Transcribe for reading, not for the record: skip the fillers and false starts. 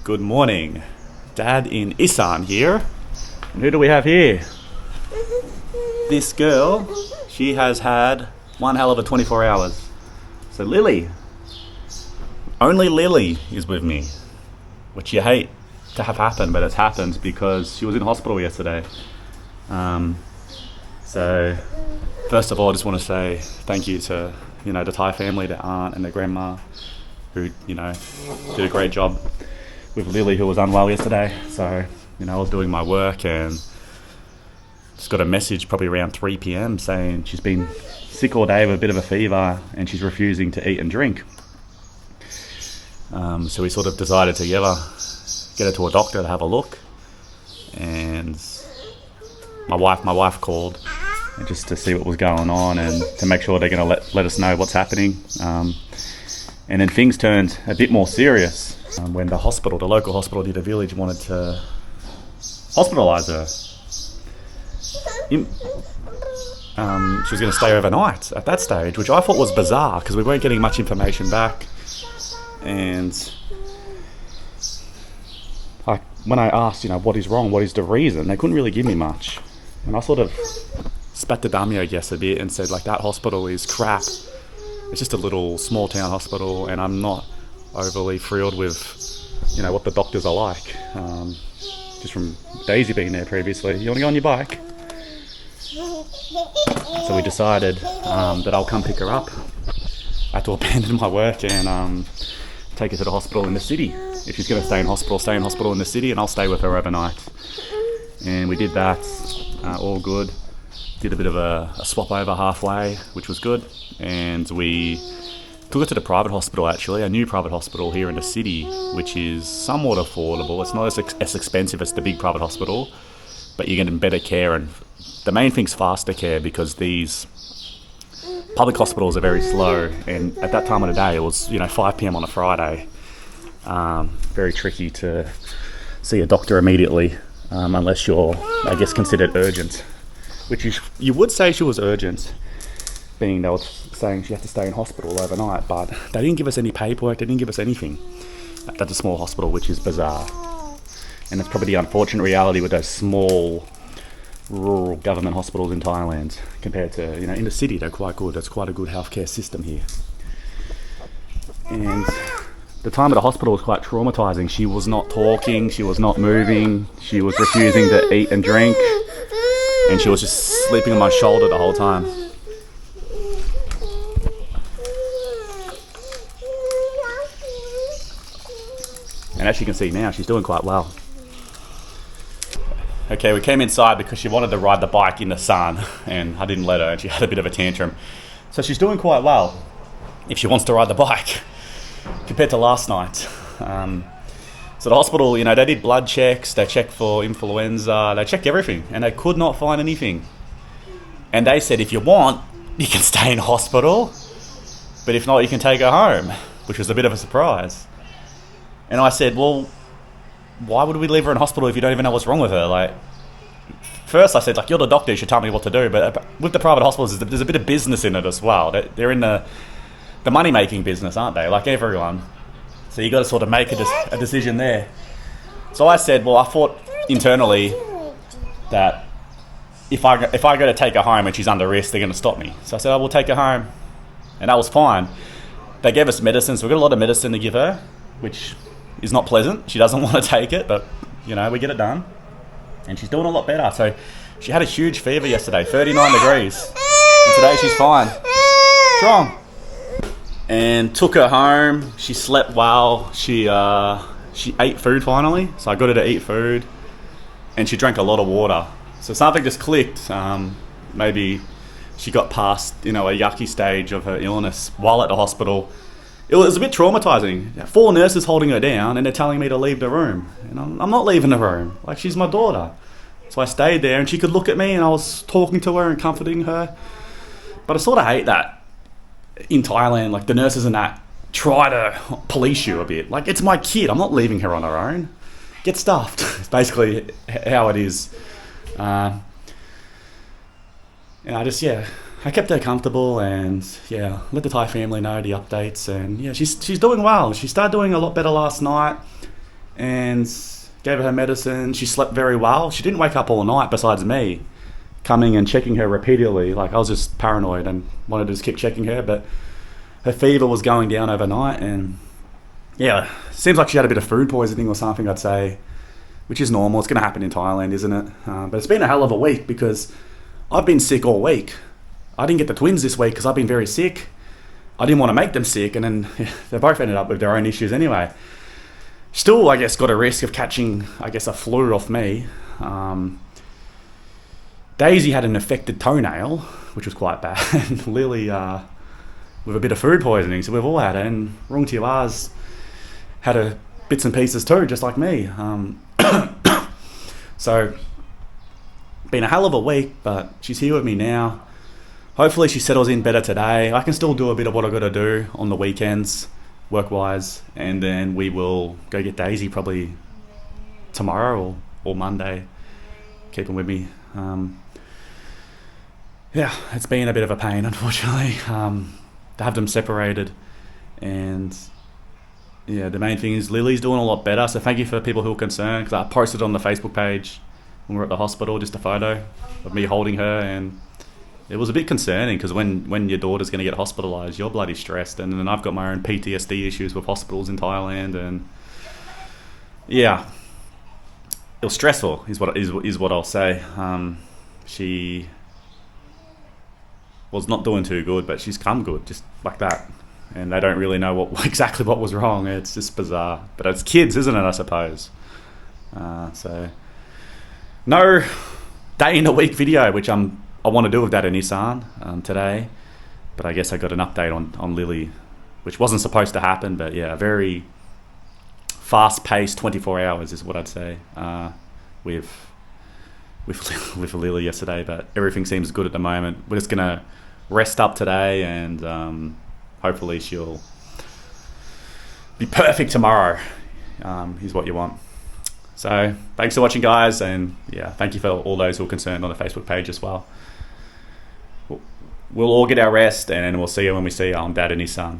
Good morning. Dad in Isaan here. And who do we have here? This girl, she has had one hell of a 24 hours. So Lily, only Lily is with me, which you hate to have happen, but it's happened because she was in hospital yesterday. So first of all, I just want to say thank you to, the Thai family, the aunt and the grandma who, did a great job with Lily, who was unwell yesterday. So, I was doing my work and just got a message probably around 3 p.m. saying she's been sick all day with a bit of a fever and she's refusing to eat and drink. So we sort of decided to get her to a doctor to have a look. And my wife called just to see what was going on and to make sure they're going to let us know what's happening. And then things turned a bit more serious when the local hospital near the village wanted to hospitalise her. She was going to stay overnight at that stage, which I thought was bizarre because we weren't getting much information back. And when I asked, what is wrong, what is the reason, they couldn't really give me much. And I sort of spat the damio a bit and said, that hospital is crap. It's just a little small town hospital and I'm not overly thrilled with, what the doctors are like. Just from Daisy being there previously. You want to go on your bike? So we decided that I'll come pick her up. I had to abandon my work and take her to the hospital in the city. If she's going to stay in hospital in the city, and I'll stay with her overnight. And we did that, all good. Did a bit of a swap over halfway, which was good. And we took her to the private hospital, actually, a new private hospital here in the city, which is somewhat affordable. It's not as expensive as the big private hospital, but you're getting better care. And the main thing's faster care because these public hospitals are very slow. And at that time of the day, it was 5 p.m. on a Friday. Very tricky to see a doctor immediately, unless you're, considered urgent. Which you would say she was urgent, being they were saying she had to stay in hospital overnight, but they didn't give us any paperwork, they didn't give us anything. That's a small hospital, which is bizarre. And it's probably the unfortunate reality with those small rural government hospitals in Thailand compared to, in the city, they're quite good. There's quite a good healthcare system here. And the time at the hospital was quite traumatizing. She was not talking, she was not moving, she was refusing to eat and drink, and she was just sleeping on my shoulder the whole time. And as you can see now, she's doing quite well. Okay, we came inside because she wanted to ride the bike in the sun, and I didn't let her, and she had a bit of a tantrum. So she's doing quite well, if she wants to ride the bike, compared to last night. So the hospital, they did blood checks, they checked for influenza, they checked everything, and they could not find anything. And they said, if you want, you can stay in hospital, but if not, you can take her home, which was a bit of a surprise. And I said, well, why would we leave her in hospital if you don't even know what's wrong with her? First I said, you're the doctor, you should tell me what to do. But with the private hospitals, there's a bit of business in it as well. They're in the money-making business, aren't they? Like everyone. So you got to sort of make a decision there. So I said, well, I thought internally that if I go to take her home and she's under risk, they're going to stop me. So I said, we'll take her home. And that was fine. They gave us medicine, so we've got a lot of medicine to give her, which is not pleasant. She doesn't want to take it, but, we get it done. And she's doing a lot better. So she had a huge fever yesterday, 39 degrees. And today she's fine. Strong. And took her home. She slept well. She ate food finally. So I got her to eat food. And she drank a lot of water. So something just clicked. Maybe she got past, a yucky stage of her illness while at the hospital. It was a bit traumatizing. 4 nurses holding her down and they're telling me to leave the room. And I'm not leaving the room. She's my daughter. So I stayed there and she could look at me and I was talking to her and comforting her. But I sort of hate that in Thailand, the nurses and that try to police you a bit. It's my kid. I'm not leaving her on her own. Get stuffed. It's basically how it is. And I kept her comfortable and let the Thai family know the updates, and she's doing well. She started doing a lot better last night, and gave her medicine. She slept very well. She didn't wake up all night besides me coming and checking her repeatedly. Like, I was just paranoid and wanted to just keep checking her, but her fever was going down overnight, and yeah, seems like she had a bit of food poisoning or something, I'd say, which is normal. It's going to happen in Thailand, isn't it? But it's been a hell of a week because I've been sick all week. I didn't get the twins this week because I've been very sick. I didn't want to make them sick, and then they both ended up with their own issues anyway. Still, I guess, got a risk of catching, I guess, a flu off me. Daisy had an affected toenail, which was quite bad, and Lily with a bit of food poisoning, so we've all had it, and Rungtiwa's had a bits and pieces too, just like me. So, been a hell of a week, but she's here with me now. Hopefully she settles in better today. I can still do a bit of what I've got to do on the weekends, work-wise, and then we will go get Daisy probably tomorrow or Monday. Keep him with me. Yeah, it's been a bit of a pain, unfortunately, to have them separated. And yeah, the main thing is Lily's doing a lot better, so thank you for people who are concerned, because I posted on the Facebook page when we were at the hospital just a photo of me holding her, and it was a bit concerning because when your daughter's going to get hospitalised, you're bloody stressed, and then I've got my own PTSD issues with hospitals in Thailand, and yeah, it was stressful is what I'll say. She was not doing too good, but she's come good just like that, and they don't really know exactly what was wrong. It's just bizarre, but it's kids, isn't it, I suppose. So no day in a week video, which I want to do with Dad and Isaan today, but I guess I got an update on Lily, which wasn't supposed to happen, but yeah, very fast-paced 24 hours is what I'd say with Lily yesterday, but everything seems good at the moment. We're just gonna rest up today, and hopefully she'll be perfect tomorrow, is what you want. So thanks for watching, guys, and yeah, thank you for all those who are concerned on the Facebook page as well. We'll all get our rest, and we'll see you when we see you on Dad and Isaan.